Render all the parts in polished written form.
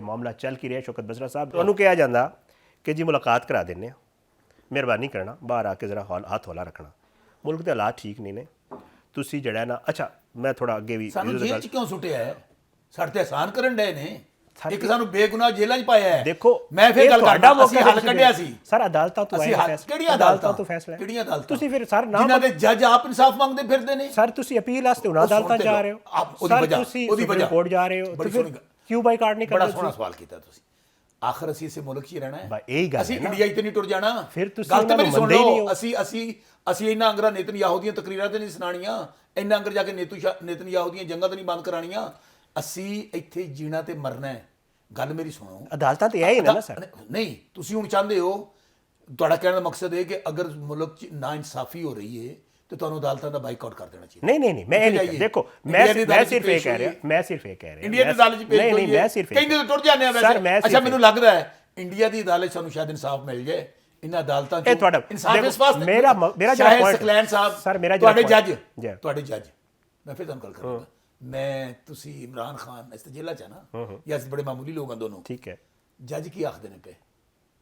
ਮਾਮਲਾ ਚੱਲ ਕੀ ਰਿਹਾ ਸ਼ੌਕਤ ਬਸਰਾ ਸਾਹਿਬ ਤੁਹਾਨੂੰ ਕਿਹਾ ਜਾਂਦਾ ਕਿ ਜੀ ਮੁਲਾਕਾਤ ਕਰਾ ਦਿੰਦੇ ਆ ਮਿਹਰਬਾਨੀ ਕਰਨਾ ਬਾਹਰ ਆ ਕੇ ਜ਼ਰਾ ਹੱਥ ਹੌਲਾ ਰੱਖਣਾ ਮੁਲਕ ਦੇ ਹਾਲਾਤ ਠੀਕ ਨਹੀਂ ਨੇ ਤੁਸੀਂ ਜਿਹੜਾ ਨਾ ਅੱਛਾ ਮੈਂ ਥੋੜਾ ਅੱਗੇ ਵੀ ਸਾਨੂੰ ਜੇਲ੍ਹ 'ਚ ਕਿਉਂ ਸੁੱਟਿਆ ਹੈ ਸਾਡੇ ਤੇ ਆਸਾਨ ਕਰਨ ਡਏ ਨੇ ਇੱਕ ਸਾਨੂੰ ਬੇਗੁਨਾਹ ਜੇਲ੍ਹਾਂ 'ਚ ਪਾਇਆ ਹੈ ਦੇਖੋ ਮੈਂ ਫਿਰ ਗੱਲ ਕਰਦਾ ਅਸੀਂ ਹੱਲ ਕੱਢਿਆ ਸੀ ਸਰ ਅਦਾਲਤਾਂ ਤੋਂ ਕਿਹੜੀਆਂ ਅਦਾਲਤਾਂ ਤੋਂ ਫੈਸਲਾ ਕਿਹੜੀਆਂ ਅਦਾਲਤਾਂ ਤੁਸੀਂ ਫਿਰ ਸਰ ਨਾ ਜਿਨ੍ਹਾਂ ਦੇ ਜੱਜ ਆਪ ਇਨਸਾਫ ਮੰਗਦੇ ਫਿਰਦੇ ਨੇ ਸਰ ਤੁਸੀਂ ਅਪੀਲ ਵਾਸਤੇ ਉਹਨਾਂ ਅਦਾਲਤਾਂ ਜਾ ਰਹੇ ਹੋ ਉਹਦੀ ਵਜ੍ਹਾ ਕੋਰਟ ਜਾ ਰਹੇ ਹੋ ਤੇ ਫਿਰ ਕਿਉਂ ਬਾਈਕਾਟ ਨਹੀਂ ਕਰਦੇ ਬੜਾ ਸੋਹਣਾ ਸਵਾਲ ਕੀਤਾ ਤੁਸੀਂ ਆਖਰ ਅਸੀਂ ਇਸੇ ਮੁਲਕ 'ਚ ਹੀ ਰਹਿਣਾ ਹੈ ਇਹੀ ਗੱਲ ਅਸੀਂ ਇੰਡੀਆ 'ਚ ਤੇ ਨਹੀਂ ਟੁਰ ਜਾਣਾ ਫਿਰ ਤੁਸੀਂ ਗੱਲ ਤੇ ਮੇਰੀ ਸੁਣ ਲਓ ਅਸੀਂ ਇਹਨਾਂ ਅੰਗਰਾਂ ਨੇਤਨਯਾਹੂ ਦੀਆਂ ਤਕਰੀਰਾਂ ਤੇ ਨਹੀਂ ਸੁਣਾਣੀਆਂ ਇੰਨਾ ਅੰਗਰ ਜਾ ਕੇ ਨੇਤਨਯਾਹੂ ਦੀਆਂ ਜੰਗਾਂ ਤੇ ਨਹੀਂ ਬੰਦ ਕਰਾਣੀਆਂ ਅਸੀਂ ਇੱਥੇ ਜੀਣਾ ਤੇ ਮਰਨਾ ਹੈ ਗੱਲ ਮੇਰੀ ਸੁਣੋ ਅਦਾਲਤਾਂ ਤੇ ਇਹ ਹੀ ਨਾ ਸਰ ਨਹੀਂ ਤੁਸੀਂ ਹੁਣ ਚਾਹੁੰਦੇ ਹੋ ਤੁਹਾਡਾ ਕਹਿਣ ਦਾ ਮਕਸਦ ਇਹ ਕਿ ਅਗਰ ਮੁਲਕ 'ਚ ਨਾ ਇਨਸਾਫੀ ਹੋ ਰਹੀ ਹੈ ਤੇ ਤੁਹਾਨੂੰ ਅਦਾਲਤਾਂ ਦਾ ਬਾਈਕਾਟ ਕਰ ਦੇਣਾ ਚਾਹੀਦਾ ਨਹੀਂ ਮੈਂ ਇਹ ਨਹੀਂ ਦੇਖੋ ਮੈਂ ਸਿਰਫ ਇਹ ਕਹਿ ਰਿਹਾ ਇੰਡੀਆ ਦੀ ਅਦਾਲਤ 'ਚ ਪੇਸ਼ ਹੋਈ ਹੈ ਕਹਿੰਦੇ ਤਾਂ ਟੁੱਟ ਜਾਂਦੇ ਆ ਵੈਸੇ ਅੱਛਾ ਮੈਨੂੰ ਲੱਗਦਾ ਹੈ ਇੰਡੀਆ ਦੀ ਅਦਾਲਤ ਸਾਨੂੰ ਸ਼ਾਇਦ ਇਨਸਾਫ ਮਿਲ ਜਾਏ ਇਹਨਾਂ ਅਦਾਲਤਾਂ 'ਚ ਇਨਸਾਫ ਇਸ ਵਾਸਤੇ ਮੇਰਾ ਜਿਹੜਾ ਪੁਆਇੰਟ ਸਕਲੈਨ ਸਾਹਿਬ ਸਰ ਮੇਰਾ ਤੁਹਾਡੇ ਜੱਜ ਮੈਂ ਫਿਰ ਤੁਹਾਨੂੰ ਗੱਲ ਕਰਾਂਗਾ ਮੈਂ ਤੁਸੀਂ ਇਮਰਾਨ ਖਾਨ ਇਸ ਤੇ ਜੇਲ੍ਹਾਂ 'ਚ ਨਾ ਜਾਂ ਬੜੇ ਮਾਮੂਲੀ ਲੋਕ ਹਨ ਦੋਨੋਂ ਠੀਕ ਹੈ ਜੱਜ ਕੀ ਆਖਦੇ ਨੇ ਪਏ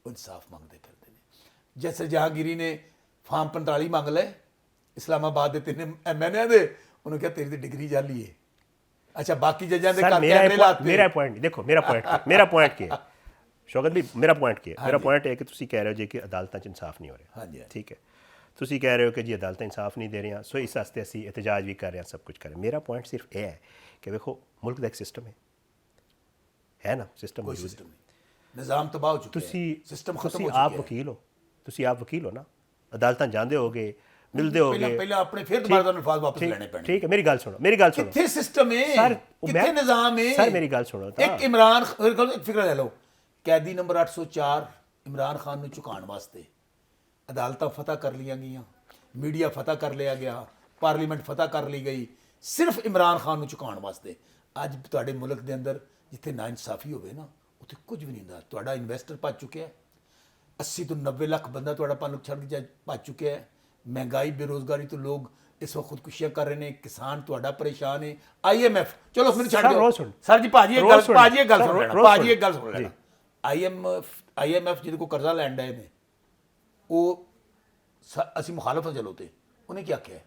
ਉਹ ਇਨਸਾਫ ਮੰਗਦੇ ਫਿਰਦੇ ਨੇ ਜੈਸੇ ਜਹਾਂਗੀਰੀ ਨੇ ਫਾਰਮ 45 ਮੰਗ ਲਏ ਇਸਲਾਮਾਬਾਦ ਦੇ 3 ਐਮਐਨਏ ਦੇ ਉਹਨੂੰ ਕਿਹਾ ਤੇਰੀ ਦੀ ਡਿਗਰੀ ਜਾਲੀ ਹੈ ਅੱਛਾ ਬਾਕੀ ਜੱਜਾਂ ਦੇ ਘਰ ਕੈਮਰੇ ਲਾਤੇ ਮੇਰਾ ਪੁਆਇੰਟ ਦੇਖੋ ਮੇਰਾ ਪੁਆਇੰਟ ਕੀ ਹੈ ਸ਼ੌਕਤ ਵੀ ਮੇਰਾ ਪੁਆਇੰਟ ਕੀ ਹੈ ਮੇਰਾ ਪੁਆਇੰਟ ਹੈ ਕਿ ਤੁਸੀਂ ਕਹਿ ਰਹੇ ਹੋ ਜੀ ਕਿ ਅਦਾਲਤਾਂ 'ਚ ਇਨਸਾਫ ਨਹੀਂ ਹੋ ਰਿਹਾ ਹਾਂਜੀ ਠੀਕ ਹੈ ਤੁਸੀਂ ਕਹਿ ਰਹੇ ਹੋ ਕਿ ਜੀ ਅਦਾਲਤਾਂ ਇਨਸਾਫ ਨਹੀਂ ਦੇ ਰਹੀਆਂ ਸੋ ਇਸ ਵਾਸਤੇ ਅਸੀਂ ਇਤਜਾਜ ਵੀ ਕਰ ਰਹੇ ਹਾਂ ਸਭ ਕੁਝ ਕਰ ਰਹੇ ਮੇਰਾ ਪੁਆਇੰਟ ਸਿਰਫ ਇਹ ਹੈ ਕਿ ਵੇਖੋ ਮੁਲਕ ਦਾ ਇੱਕ ਸਿਸਟਮ ਹੈ ਨਾ ਸਿਸਟਮ ਕੋਈ ਸਿਸਟਮ ਨਹੀਂ ਨਿਜ਼ਾਮ ਤਬਾਹ ਹੋ ਚੁੱਕਾ ਹੈ ਸਿਸਟਮ ਖਤਮ ਹੋ ਚੁੱਕਾ ਹੈ ਤੁਸੀਂ ਆਪ ਵਕੀਲ ਹੋ ਨਾ ਅਦਾਲਤਾਂ ਜਾਂਦੇ ਹੋਗੇ ਮਿਲਦੇ ਹੋਗੇ ਪਹਿਲਾਂ ਆਪਣੇ ਫਿਰ ਦੁਬਾਰਾ ਤੁਹਾਨੂੰ ਅਲਫਾਜ਼ ਵਾਪਸ ਲੈਣੇ ਪੈਣੇ ਠੀਕ ਹੈ ਮੇਰੀ ਗੱਲ ਸੁਣੋ ਕਿੱਥੇ ਸਿਸਟਮ ਹੈ ਸਰ ਕਿੱਥੇ ਨਿਜ਼ਾਮ ਹੈ ਸਰ ਮੇਰੀ ਗੱਲ ਸੁਣੋ ਇੱਕ ਇਮਰਾਨ ਫਿਕਰ ਲੈ ਲਓ ਕੈਦੀ ਨੰਬਰ 804 ਇਮਰਾਨ ਖਾਨ ਨੂੰ ਝੁਕਾਉਣ ਵਾਸਤੇ ਅਦਾਲਤਾਂ ਫਤਹ ਕਰ ਲੀਆਂ ਗਈਆਂ ਮੀਡੀਆ ਫਤਹ ਕਰ ਲਿਆ ਗਿਆ ਪਾਰਲੀਮੈਂਟ ਫਤਹ ਕਰ ਲਈ ਗਈ ਸਿਰਫ ਇਮਰਾਨ ਖਾਨ ਨੂੰ ਝੁਕਾਉਣ ਵਾਸਤੇ ਅੱਜ ਤੁਹਾਡੇ ਮੁਲਕ ਦੇ ਅੰਦਰ ਜਿੱਥੇ ਨਾਇਨਸਾਫੀ ਹੋਵੇ ਨਾ ਉੱਥੇ ਕੁਝ ਵੀ ਨਹੀਂ ਹੁੰਦਾ ਤੁਹਾਡਾ ਇਨਵੈਸਟਰ ਭੱਜ ਚੁੱਕਿਆ 80 ਤੋਂ 90 ਲੱਖ ਬੰਦਾ ਤੁਹਾਡਾ ਮੁਲਕ ਛੱਡ ਕੇ ਭੱਜ ਚੁੱਕਿਆ ਹੈ ਮਹਿੰਗਾਈ ਬੇਰੋਜ਼ਗਾਰੀ ਤੋਂ ਲੋਕ ਇਸ ਵਕਤ ਖੁਦਕੁਸ਼ੀਆਂ ਕਰ ਰਹੇ ਨੇ ਕਿਸਾਨ ਤੁਹਾਡਾ ਪਰੇਸ਼ਾਨ ਹੈ IMF ਚਲੋ ਮੈਨੂੰ ਛੱਡ ਦਿਓ ਸਰ ਜੀ ਭਾਜੀ ਇੱਕ ਗੱਲ ਸੁਣ ਲੈਣਾ IMF ਜਿਹਦੇ ਕੋਲ ਕਰਜ਼ਾ ਲੈਣ ਡਏ ਨੇ ਉਹ ਅਸੀਂ ਮੁਖਾਲਫਤ ਚਲੋ ਤੇ ਉਹਨੇ ਕੀ ਆਖਿਆ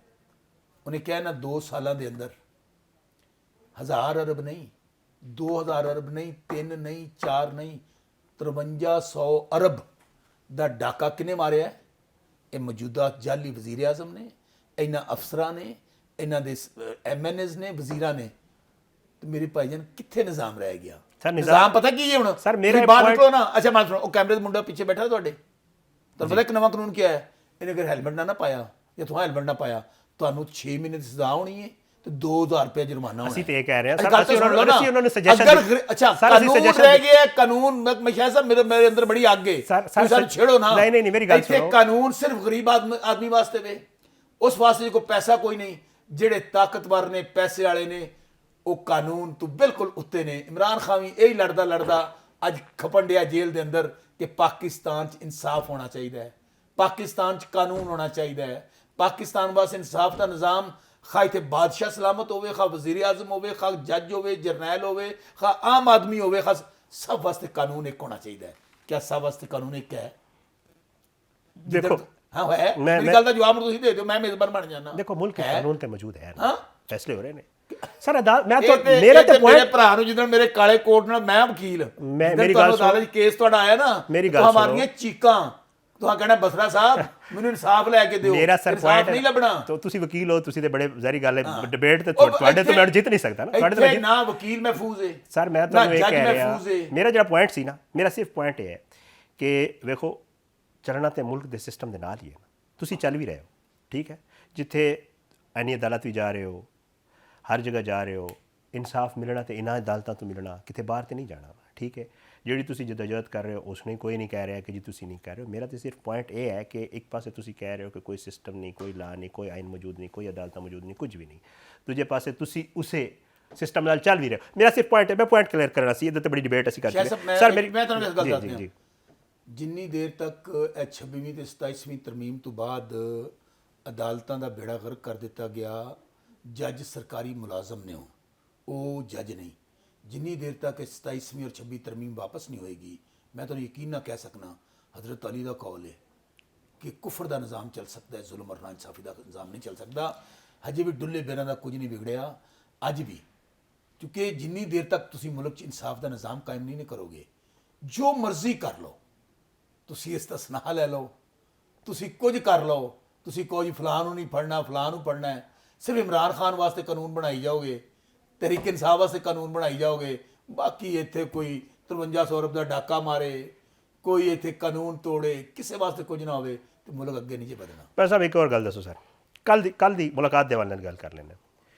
ਉਹਨੇ ਕਿਹਾ ਨਾ 2 ਸਾਲਾਂ ਦੇ ਅੰਦਰ 1000 ਅਰਬ ਨਹੀਂ 2000 ਅਰਬ ਨਹੀਂ 3 ਨਹੀਂ 4 ਨਹੀਂ 5300 ਅਰਬ ਦਾ ਡਾਕਾ ਕਿਨੇ ਮਾਰਿਆ ਇਹ ਮੌਜੂਦਾ ਜਾਲੀ ਵਜ਼ੀਰ ਆਜ਼ਮ ਨੇ ਇਹਨਾਂ ਅਫਸਰਾਂ ਨੇ ਇਹਨਾਂ ਦੇ MNAs ਨੇ ਵਜ਼ੀਰਾਂ ਨੇ ਤੇ ਮੇਰੇ ਭਾਈਜਾਨ ਕਿੱਥੇ ਨਿਜ਼ਾਮ ਰਹਿ ਗਿਆ ਨਿਜ਼ਾਮ ਪਤਾ ਕੀ ਹੈ ਹੁਣ ਸਰ ਮੇਰੇ ਬਾਹਰ ਨਿਕਲੋ ਨਾ ਅੱਛਾ ਮੈਂ ਸੁਣੋ ਉਹ ਕੈਮਰੇ ਦੇ ਮੁੰਡਾ ਪਿੱਛੇ ਬੈਠਾ ਤੁਹਾਡੇ ਤੁਹਾਨੂੰ ਪਤਾ ਇੱਕ ਨਵਾਂ ਕਾਨੂੰਨ ਕੀ ਹੈ ਇਹਨੇ ਅਗਰ ਹੈਲਮਟ ਨਾ ਪਾਇਆ ਜਾਂ ਤੁਸੀਂ ਹੈਲਮਟ ਨਾ ਪਾਇਆ ਤੁਹਾਨੂੰ 6 ਮਹੀਨੇ ਦੀ ਸਜ਼ਾ ਹੋਣੀ ਹੈ ਤੇ 2000 ਰੁਪਏ ਜੁਰਮਾਨਾ ਹੋਣਾ ਅਸੀਂ ਤੇ ਇਹ ਕਹਿ ਰਹੇ ਹਾਂ ਸਰ ਅਸੀਂ ਉਹਨਾਂ ਨੂੰ ਸੁਜੈਸ਼ਨ ਅੱਛਾ ਕਾਨੂੰਨ ਰਹਿ ਗਿਆ ਕਾਨੂੰਨ ਮੈਂ ਸ਼ਾਇਦ ਸਾਹਿਬ ਮੇਰੇ ਅੰਦਰ ਬੜੀ ਅੱਗ ਹੈ ਤੁਸੀਂ ਛੇੜੋ ਨਾ ਨਹੀਂ ਮੇਰੀ ਗੱਲ ਸੁਣੋ ਇੱਥੇ ਕਾਨੂੰਨ ਸਿਰਫ ਗਰੀਬ ਆਦਮੀ ਵਾਸਤੇ ਵੇ ਉਸ ਵਾਸਤੇ ਕੋਈ ਪੈਸਾ ਕੋਈ ਨਹੀਂ ਜਿਹੜੇ ਤਾਕਤਵਰ ਨੇ ਪੈਸੇ ਵਾਲੇ ਨੇ ਉਹ ਕਾਨੂੰਨ ਤੋਂ ਬਿਲਕੁਲ ਉੱਤੇ ਨੇ ਇਮਰਾਨ ਖਾਨ ਵੀ ਇਹੀ ਲੜਦਾ ਅੱਜ ਖਪਣ ਡਿਆ ਜੇਲ੍ਹ ਦੇ ਅੰਦਰ ਕਿ ਪਾਕਿਸਤਾਨ 'ਚ ਇਨਸਾਫ ਹੋਣਾ ਚਾਹੀਦਾ ਹੈ ਪਾਕਿਸਤਾਨ 'ਚ ਕਾਨੂੰਨ ਹੋਣਾ ਚਾਹੀਦਾ ਹੈ ਪਾਕਿਸਤਾਨ ਵਾਸਤੇ ਇਨਸਾਫ ਦਾ ਨਿਜ਼ਾਮ ਖਾ ਇੱਥੇ ਬਾਦਸ਼ਾਹ ਸਲਾਮਤ ਹੋਵੇ ਖਾ ਵਜ਼ੀਰ ਆਜ਼ਮ ਹੋਵੇ ਖਾ ਜੱਜ ਹੋਵੇ ਜਰਨੈਲ ਹੋਵੇ ਖਾ ਆਮ ਆਦਮੀ ਹੋਵੇ ਖਾ ਸਭ ਵਾਸਤੇ ਕਾਨੂੰਨ ਇੱਕ ਹੋਣਾ ਚਾਹੀਦਾ ਹੈ ਕਿਆ ਸਭ ਵਾਸਤੇ ਕਾਨੂੰਨ ਇੱਕ ਹੈ ਦੇਖੋ ਹਾਂ ਹੈ ਮੇਰੀ ਗੱਲ ਦਾ ਜਵਾਬ ਤੁਸੀਂ ਦੇ ਦਿਓ ਮੈਂ ਮੇਜ਼ਬਾਨ ਬਣ ਜਾਣਾ ਦੇਖੋ ਮੁਲਕ ਕਾਨੂੰਨ ਤੇ ਮੌਜੂਦ ਹੈ ਨਾ ਫੈਸਲੇ ਹੋ ਰਹੇ ਨੇ ਸਰ ਮੈਂ ਤਾਂ ਮੇਰਾ ਤੇ ਮੇਰੇ ਭਰਾ ਨੂੰ ਜਿੱਦਣ ਮੇਰੇ ਕਾਲੇ ਕੋਟ ਨਾਲ ਮੈਂ ਵਕੀਲ ਮੇਰੀ ਗੱਲ ਸੁਣੋ ਕੇਸ ਤੁਹਾਡਾ ਆਇਆ ਨਾ ਹਮਾਰੀਆਂ ਚੀਕਾਂ ਤੁਸੀਂ ਕਹਿਣਾ ਬਸਰਾ ਸਾਹਿਬ ਮੈਨੂੰ ਇਨਸਾਫ ਲੈ ਕੇ ਦਿਓ ਮੇਰਾ ਸਰ ਪੁਆਇੰਟ ਨਹੀਂ ਲੱਭਣਾ ਤਾਂ ਤੁਸੀਂ ਵਕੀਲ ਹੋ ਤੁਸੀਂ ਤੇ ਬੜੇ ਜ਼ਾਰੀ ਗੱਲ ਹੈ ਡਿਬੇਟ ਤੇ ਤੁਹਾਡੇ ਤੋਂ ਮੈਂ ਜਿੱਤ ਨਹੀਂ ਸਕਦਾ ਨਾ ਤੁਹਾਡੇ ਤੋਂ ਨਾ ਵਕੀਲ ਮਹਿਫੂਜ਼ ਹੈ ਸਰ ਮੈਂ ਤੁਹਾਨੂੰ ਇਹ ਕਹਿ ਰਿਹਾ ਮੇਰਾ ਜਿਹੜਾ ਪੁਆਇੰਟ ਸੀ ਨਾ ਮੇਰਾ ਸਿਰਫ ਪੁਆਇੰਟ ਇਹ ਹੈ ਕਿ ਵੇਖੋ ਚੱਲਣਾ ਤੇ ਮੁਲਕ ਦੇ ਸਿਸਟਮ ਦੇ ਨਾਲ ਹੀ ਹੈ ਤੁਸੀਂ ਚੱਲ ਵੀ ਰਹੇ ਹੋ ਠੀਕ ਹੈ ਜਿੱਥੇ ਐਨੀ ਅਦਾਲਤ ਵੀ ਜਾ ਰਹੇ ਹੋ ਹਰ ਜਗ੍ਹਾ ਜਾ ਰਹੇ ਹੋ ਇਨਸਾਫ ਮਿਲਣਾ ਤੇ ਇਹਨਾਂ ਅਦਾਲਤਾਂ ਤੋਂ ਮਿਲਣਾ ਕਿਤੇ ਬਾਹਰ ਤੇ ਨਹੀਂ ਜਾਣਾ ਠੀਕ ਹੈ ਜਿਹੜੀ ਤੁਸੀਂ ਜਦੋਜਹਿਦ ਕਰ ਰਹੇ ਹੋ ਉਸ ਨੂੰ ਕੋਈ ਨਹੀਂ ਕਹਿ ਰਿਹਾ ਕਿ ਜੀ ਤੁਸੀਂ ਨਹੀਂ ਕਰ ਰਹੇ ਹੋ ਮੇਰਾ ਤਾਂ ਸਿਰਫ ਪੁਆਇੰਟ ਇਹ ਹੈ ਕਿ ਇੱਕ ਪਾਸੇ ਤੁਸੀਂ ਕਹਿ ਰਹੇ ਹੋ ਕਿ ਕੋਈ ਸਿਸਟਮ ਨਹੀਂ ਕੋਈ ਲਾ ਨਹੀਂ ਕੋਈ ਆਇਨ ਮੌਜੂਦ ਨਹੀਂ ਕੋਈ ਅਦਾਲਤਾਂ ਮੌਜੂਦ ਨਹੀਂ ਕੁਝ ਵੀ ਨਹੀਂ ਦੂਜੇ ਪਾਸੇ ਤੁਸੀਂ ਉਸੇ ਸਿਸਟਮ ਨਾਲ ਚੱਲ ਵੀ ਰਹੇ ਹੋ ਮੇਰਾ ਸਿਰਫ ਪੁਆਇੰਟ ਹੈ ਮੈਂ ਪੁਆਇੰਟ ਕਲੀਅਰ ਕਰਨਾ ਸੀ ਇਹਦੇ ਤੇ ਬੜੀ ਡਿਬੇਟ ਅਸੀਂ ਕਰਦੇ ਸਰ ਮੈਂ ਤੁਹਾਨੂੰ ਇਸ ਗੱਲ ਦੱਸਦਾ ਜਿੰਨੀ ਦੇਰ ਤੱਕ 26ਵੀਂ ਤੇ 27ਵੀਂ ਤਰਮੀਮ ਤੋਂ ਬਾਅਦ ਅਦਾਲਤਾਂ ਦਾ ਬੇੜਾ ਗਰਕ ਕਰ ਦਿੱਤਾ ਗਿਆ ਜੱਜ ਸਰਕਾਰੀ ਮੁਲਾਜ਼ਮ ਨੇ ਉਹ ਜੱਜ ਨਹੀਂ ਜਿੰਨੀ ਦੇਰ ਤੱਕ 27ਵੀਂ ਔਰ 26 ਤਰਮੀਮ ਵਾਪਸ ਨਹੀਂ ਹੋਏਗੀ, ਮੈਂ ਤੁਹਾਨੂੰ ਯਕੀਨ ਨਾਲ ਕਹਿ ਸਕਣਾ ਹਜ਼ਰਤ ਅਲੀ ਦਾ ਕੌਲ ਹੈ ਕਿ ਕੁਫਰ ਦਾ ਨਿਜ਼ਾਮ ਚੱਲ ਸਕਦਾ ਹੈ, ਜ਼ੁਲਮ ਔਰ ਨਾਇਨਸਾਫੀ ਦਾ ਨਿਜ਼ਾਮ ਨਹੀਂ ਚੱਲ ਸਕਦਾ। ਹਜੇ ਵੀ ਡੁੱਲੇ ਬੇਰਾਂ ਦਾ ਕੁਝ ਨਹੀਂ ਵਿਗੜਿਆ ਅੱਜ ਵੀ, ਕਿਉਂਕਿ ਜਿੰਨੀ ਦੇਰ ਤੱਕ ਤੁਸੀਂ ਮੁਲਕ 'ਚ ਇਨਸਾਫ ਦਾ ਨਿਜ਼ਾਮ ਕਾਇਮ ਨਹੀਂ ਕਰੋਗੇ, ਜੋ ਮਰਜ਼ੀ ਕਰ ਲਓ, ਤੁਸੀਂ ਇਸਤਸਨਾ ਲੈ ਲਓ, ਤੁਸੀਂ ਕੁਝ ਕਰ ਲਓ, ਤੁਸੀਂ ਕੋਈ ਫਲਾਂ ਨੂੰ ਨਹੀਂ ਫੜਨਾ, ਫਲਾਂ ਨੂੰ ਪੜਨਾ ਹੈ, ਸਿਰਫ ਇਮਰਾਨ ਖਾਨ ਵਾਸਤੇ ਕਾਨੂੰਨ ਬਣਾਈ ਜਾਓਗੇ, ਤਹਿਰੀਕ ਇਨਸਾਫ ਵਾਸਤੇ ਕਾਨੂੰਨ ਬਣਾਈ ਜਾਓਗੇ, ਬਾਕੀ ਇੱਥੇ ਕੋਈ 5300 ਅਰਬ ਦਾ ਡਾਕਾ ਮਾਰੇ, ਕੋਈ ਇੱਥੇ ਕਾਨੂੰਨ ਤੋੜੇ, ਕਿਸੇ ਵਾਸਤੇ ਕੁਝ ਨਾ ਹੋਵੇ ਤੇ ਮੁਲਕ ਅੱਗੇ ਨਹੀਂ ਜੇ ਵਧਣਾ। ਪਰ ਸਾਹਿਬ ਇੱਕ ਹੋਰ ਗੱਲ ਦੱਸੋ ਸਰ, ਕੱਲ ਦੀ ਮੁਲਾਕਾਤ ਦੇ ਹਵਾਲੇ ਨਾਲ ਗੱਲ ਕਰ ਲੈਂਦੇ ਹਾਂ।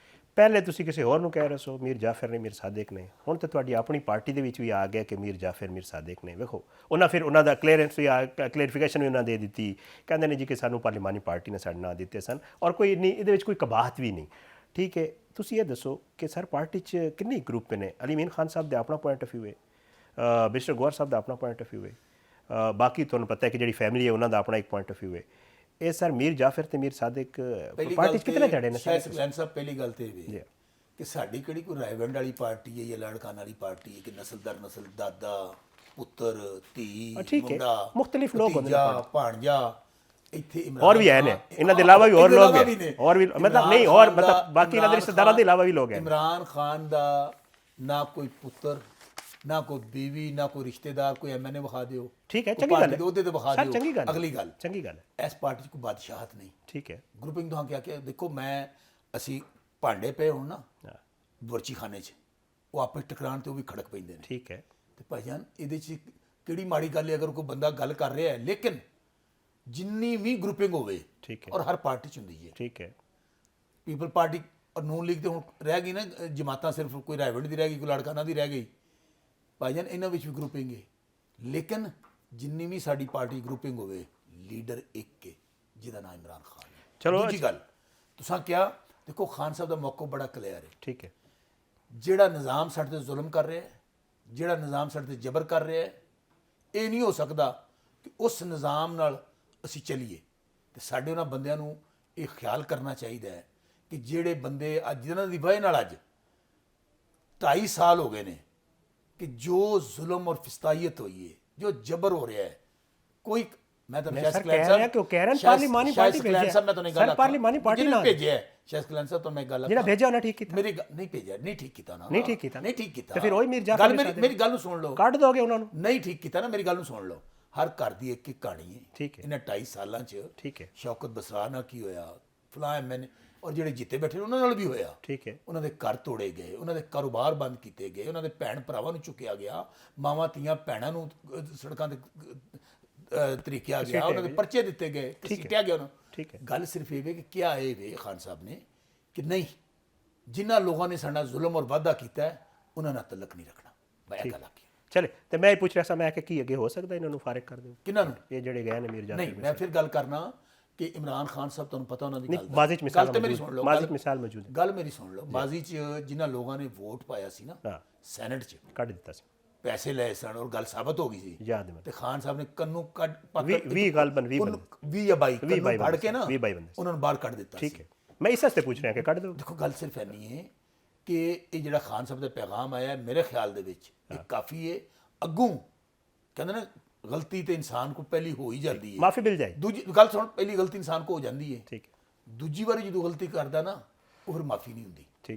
ਪਹਿਲੇ ਤੁਸੀਂ ਕਿਸੇ ਹੋਰ ਨੂੰ ਕਹਿ ਰਹੇ ਸੋ ਮੀਰ ਜਾਫਰ ਨੇ, ਮੀਰ ਸਾਦਿਕ ਨੇ, ਹੁਣ ਤਾਂ ਤੁਹਾਡੀ ਆਪਣੀ ਪਾਰਟੀ ਦੇ ਵਿੱਚ ਵੀ ਆ ਗਿਆ ਕਿ ਮੀਰ ਜਾਫਰ, ਮੀਰ ਸਾਦਿਕ ਨੇ। ਵੇਖੋ ਫਿਰ ਉਹਨਾਂ ਦਾ ਕਲੀਅਰਿਫਿਕੇਸ਼ਨ ਵੀ ਉਹਨਾਂ ਦੇ ਦਿੱਤੀ, ਕਹਿੰਦੇ ਨੇ ਜੀ ਕਿ ਸਾਨੂੰ ਪਾਰਲੀਮਾਨੀ ਪਾਰਟੀ ਨੇ ਸਾਡੇ ਨਾਂ ਦਿੱਤੇ ਸਨ ਔਰ ਕੋਈ ਨਹੀਂ, ਇਹਦੇ ਵਿੱਚ ਕੋਈ ਕਬਾਹਤ ਵੀ ਨਹੀਂ। ਠੀਕ ਹੈ, ਤੁਸੀਂ ਇਹ ਦੱਸੋ ਕਿ ਸਰ ਪਾਰਟੀ 'ਚ ਕਿੰਨੇ ਗਰੁੱਪ ਨੇ? ਅਲੀ ਮੀਨ ਖਾਨ ਸਾਹਿਬ ਦਾ ਆਪਣਾ ਪੁਆਇੰਟ ਆਫ ਵਿਊ ਹੈ, ਮਿਸਟਰ ਗੌਰ ਸਾਹਿਬ ਦਾ ਆਪਣਾ ਪੁਆਇੰਟ ਆਫ ਵਿਊ ਹੈ, ਬਾਕੀ ਤੁਹਾਨੂੰ ਪਤਾ ਹੈ ਕਿ ਜਿਹੜੀ ਫੈਮਿਲੀ ਹੈ ਉਹਨਾਂ ਦਾ ਆਪਣਾ ਇੱਕ ਪੁਆਇੰਟ ਆਫ ਵਿਊ ਹੈ। ਇਹ ਸਰ ਮੀਰ ਜਾਫਰ ਤੇ ਮੀਰ ਸਾਦਿਕ ਪਾਰਟੀ 'ਚ ਕਿਤਨੇ ਚੜੇ ਨੇ? ਸਾਹਿਬ ਪਹਿਲੀ ਗੱਲ ਤੇ ਇਹ ਕਿ ਸਾਡੀ ਕਿਹੜੀ ਕੋਈ ਰਾਇਵੰਡ ਵਾਲੀ ਪਾਰਟੀ ਹੈ ਜਾਂ ਲੜਕਾਨ ਵਾਲੀ ਪਾਰਟੀ ਹੈ ਕਿ ਨਸਲ ਦਰ ਨਸਲ ਦਾਦਾ ਪੁੱਤਰ ਧੀ ਮੁੰਡਾ ਮੁxtਲਿਫ ਲੋਕ ਹੁੰਦੇ ਨੇ, ਭਾਣਜਾ, ਇੱਥੇ ਇਮਰਾਨ और भी है ने, इन्हों के अलावा भी और लोग हैं, और भी मतलब नहीं, और मतलब बाकी इन्हों के रिश्तेदारों के अलावा भी लोग हैं। इमरान खान दा ना कोई पुत्र, ना कोई बीवी, ना कोई रिश्तेदार, कोई एमएनए विखा दियो, ठीक है, चंगी गल है ਉਹਦੇ ਤੇ ਵਿਖਾ ਦਿਓ। चंगी गल, ਅਗਲੀ ਗੱਲ, चंगी गल है, ਇਸ ਪਾਰਟੀ 'ਚ ਕੋਈ ਬਾਦਸ਼ਾਹਤ ਨਹੀਂ, ठीक है, ਗਰੁੱਪਿੰਗ ਤੋਂ ਕਿਹਾ ਕਿ ਦੇਖੋ ਅਸੀਂ ਭਾਂਡੇ ਪਏ ਹੁਣ ਨਾ ਬੁਰਚੀ ਖਾਨੇ 'ਚ, ਉਹ ਆਪਸ ਟਕਰਾਉਣ ਤੇ ਉਹ ਵੀ ਖੜਕ ਪੈਂਦੇ ਨੇ। ठीक है, ਤੇ ਭਾਈਜਾਨ ਇਹਦੇ 'ਚ ਕਿਹੜੀ ਮਾੜੀ ਗੱਲ ਹੈ ਅਗਰ ਕੋਈ ਬੰਦਾ ਗੱਲ ਕਰ ਰਿਹਾ ਹੈ, ਲੇਕਿਨ ਜਿੰਨੀ ਵੀ ਗਰੁੱਪਿੰਗ ਹੋਵੇ ठीक है, ਔਰ ਹਰ ਪਾਰਟੀ 'ਚ ਹੁੰਦੀ ਹੈ, ठीक है, ਪੀਪਲ ਪਾਰਟੀ ਔਰ ਨੂਨ ਲੀਗ ਤੇ ਹੁਣ ਰਹਿ ਗਈ ਨਾ ਜਮਾਤਾਂ, ਸਿਰਫ ਕੋਈ ਰਾਇਵੰਡ ਦੀ ਰਹਿ ਗਈ, ਕੋਈ ਲੜਕਾਨਾ ਦੀ ਰਹਿ ਗਈ। ਭਾਈਜਾਨ ਇਹਨਾਂ ਵਿੱਚ ਵੀ ਗਰੁੱਪਿੰਗ ਹੈ, ਲੇਕਿਨ ਜਿੰਨੀ ਵੀ ਸਾਡੀ ਪਾਰਟੀ ਗਰੁੱਪਿੰਗ ਹੋਵੇ, ਲੀਡਰ ਇੱਕ ਹੈ ਜਿਹਦਾ ਨਾਮ ਇਮਰਾਨ ਖਾਨ ਹੈ। ਚਲੋ ਦੂਜੀ ਗੱਲ ਤੁਸੀਂ ਕਿਹਾ, ਦੇਖੋ ਖਾਨ ਸਾਹਿਬ ਦਾ ਮੌਕਾ ਬੜਾ ਕਲੀਅਰ ਹੈ, ठीक है, ਜਿਹੜਾ ਨਿਜ਼ਾਮ ਸਾਡੇ ਤੇ ਜ਼ੁਲਮ ਕਰ ਰਿਹਾ ਹੈ, ਜਿਹੜਾ ਨਿਜ਼ਾਮ ਸਾਡੇ ਤੇ ਜਬਰ ਕਰ ਰਿਹਾ ਹੈ, ਇਹ ਨਹੀਂ ਹੋ ਸਕਦਾ ਕਿ ਉਸ ਨਿਜ਼ਾਮ ਨਾਲ ਅਸੀਂ ਚੱਲੀਏ। ਤੇ ਸਾਡੇ ਉਹਨਾਂ ਬੰਦਿਆਂ ਨੂੰ ਇਹ ਖਿਆਲ ਕਰਨਾ ਚਾਹੀਦਾ ਹੈ ਕਿ ਜਿਹੜੇ ਬੰਦੇ ਅੱਜ ਜਿਹਨਾਂ ਦੀ ਵਜ੍ਹਾ ਨਾਲ ਅੱਜ 2.5 ਸਾਲ ਹੋ ਗਏ ਨੇ ਕਿ ਜੋ ਜ਼ੁਲਮ ਔਰ ਫਿਸਤਾਈਅਤ ਹੋਈ ਹੈ, ਜੋ ਜਬਰ ਹੋ ਰਿਹਾ ਹੈ, ਕੋਈ ਮੈਂ ਤਾਂ सर कह रहे हैं कि कह रहे हैं पार्लिमानी पार्टी भेजिए, सर पार्लिमानी पार्टी ना भेजिया है शायद कल्याण साहब, तो मैं गल ਜਿਹੜਾ ਭੇਜਿਆ ਉਹਨਾਂ ਠੀਕ ਕੀਤਾ, मेरी नहीं भेजा, नहीं ठीक किया ना, नहीं ठीक ਕੀਤਾ, नहीं ठीक किया ਤੇ ਫਿਰ ਉਹੀ ਮੀਰ ਜਾਫਰ ਗੱਲ ਮੇਰੀ ਗੱਲ ਨੂੰ ਸੁਣ ਲਓ, ਕੱਢ ਦੋਗੇ ਉਹਨਾਂ ਨੂੰ? ਨਹੀਂ ਠੀਕ ਕੀਤਾ ਨਾ, ਮੇਰੀ ਗੱਲ ਨੂੰ ਸੁਣ ਲਓ। ਹਰ ਘਰ ਦੀ ਇੱਕ ਇੱਕ ਕਹਾਣੀ ਹੈ, ਠੀਕ ਹੈ, ਇਹਨਾਂ 2.5 ਸਾਲਾਂ 'ਚ ठीक है, ਸ਼ੌਕਤ ਬਸਰਾ ਨਾਲ ਕੀ ਹੋਇਆ, ਫਲਾਂ ਐਮਐਨ ਔਰ ਜਿਹੜੇ ਜਿੱਤੇ ਬੈਠੇ ਨੇ ਉਹਨਾਂ ਨਾਲ ਵੀ ਹੋਇਆ। ठीक है, ਉਹਨਾਂ ਦੇ ਘਰ ਤੋੜੇ ਗਏ, ਉਹਨਾਂ ਦੇ ਕਾਰੋਬਾਰ ਬੰਦ ਕੀਤੇ ਗਏ, ਉਹਨਾਂ ਦੇ ਭੈਣ ਭਰਾਵਾਂ ਨੂੰ ਚੁੱਕਿਆ ਗਿਆ, ਮਾਵਾਂ ਧੀਆਂ ਭੈਣਾਂ ਨੂੰ ਸੜਕਾਂ ਤੇ ਤਰੀਕਿਆ ਗਿਆ, ਉਹਨਾਂ ਦੇ ਪਰਚੇ ਦਿੱਤੇ ਗਏ, ਘਸੀਟਿਆ ਗਿਆ ਉਹਨਾਂ ਨੂੰ। ठीक है, ਗੱਲ ਸਿਰਫ ਇਹ ਵੇ ਕਿ ਕਿਹਾ ਇਹ ਵੇ ਖਾਨ ਸਾਹਿਬ ਨੇ ਕਿ ਨਹੀਂ, ਜਿਨ੍ਹਾਂ ਲੋਕਾਂ ਨੇ ਸਾਡਾ ਜ਼ੁਲਮ ਔਰ ਵਾਅਦਾ ਕੀਤਾ ਹੈ ਉਹਨਾਂ ਨਾਲ ਤਲਕ ਨਹੀਂ ਰੱਖਣਾ। ਮੈਂ ਇਹ ਗੱਲ ਆਖੀ। ਚਲੇ ਤੇ ਮੈਂ ਇਹ ਪੁੱਛ ਰਿਹਾ ਸਾਂ, ਮੈਂ ਕਿ ਕੀ ਅੱਗੇ ਹੋ ਸਕਦਾ ਇਹਨਾਂ ਨੂੰ ਫਾਰਿਗ ਕਰ ਦਿਓ? ਕਿਹਨਾਂ ਨੂੰ? ਇਹ ਜਿਹੜੇ ਗਏ ਨੇ ਮੀਰ ਜਾਫਰ? ਨਹੀਂ, ਮੈਂ ਫਿਰ ਗੱਲ ਕਰਨਾ ਕਿ ਇਮਰਾਨ ਖਾਨ ਸਾਹਿਬ, ਤੁਹਾਨੂੰ ਪਤਾ ਉਹਨਾਂ ਦੀ ਗੱਲ ਬਾਜ਼ੀ 'ਚ ਮਿਸਾਲ ਤੇ ਮੇਰੀ ਸੁਣ ਲਓ, ਬਾਜ਼ੀ 'ਚ ਮਿਸਾਲ ਮੌਜੂਦ ਹੈ, ਗੱਲ ਮੇਰੀ ਸੁਣ ਲਓ। ਬਾਜ਼ੀ 'ਚ ਜਿਨ੍ਹਾਂ ਲੋਕਾਂ ਨੇ ਵੋਟ ਪਾਇਆ ਸੀ ਨਾ ਹਾਂ, ਸੈਨੇਟ 'ਚ, ਕੱਢ ਦਿੱਤਾ ਸੀ, ਪੈਸੇ ਲਏ ਸਨ ਔਰ ਗੱਲ ਸਾਬਤ ਹੋ ਗਈ ਸੀ, ਯਾਦ ਹੈ ਤੇ ਖਾਨ ਸਾਹਿਬ ਨੇ ਕੰਨੂ ਕੱਢ 20 ਗਲਬਨ 20 20 ਜਾਂ 22 ਫੜ ਕੇ ਨਾ 20 ਬੰਦੇ, ਉਹਨਾਂ ਨੂੰ ਬਾਹਰ ਕੱਢ ਦਿੱਤਾ ਸੀ। ਠੀਕ ਹੈ, ਮੈਂ ਇਸ ਵਾਸਤੇ ਪੁੱਛ ਰਿਹਾ ਕਿ ਕੱਢ ਦਿਓ। ਦੇਖੋ ਗੱਲ ਸਿਰਫ ਇੰਨੀ ਹੈ ਕਿ ਇਹ ਜਿਹੜਾ ਖਾਨ ਸਾਹਿਬ ਦਾ ਪੈਗਾਮ ਆਇਆ, ਮੇਰੇ ਖਿਆਲ ਦੇ ਵਿੱਚ ਇਹ ਕਾਫੀ ਹੈ। ਅੱਗੋਂ ਕਹਿੰਦੇ ਨਾ ਗਲਤੀ ਤੇ ਇਨਸਾਨ ਕੋ ਪਹਿਲੀ ਹੋ ਹੀ ਜਾਂਦੀ ਹੈ, ਮਾਫੀ ਮਿਲ ਜਾਏ। ਦੂਜੀ ਗੱਲ ਸੁਣ, ਪਹਿਲੀ ਗਲਤੀ ਇਨਸਾਨ ਕੋ ਹੋ ਜਾਂਦੀ ਹੈ, ਠੀਕ ਹੈ, ਦੂਜੀ ਵਾਰੀ ਜਦੋਂ ਗਲਤੀ ਕਰਦਾ ਨਾ ਉਹ ਫਿਰ ਮਾਫੀ ਨਹੀਂ ਹੁੰਦੀ।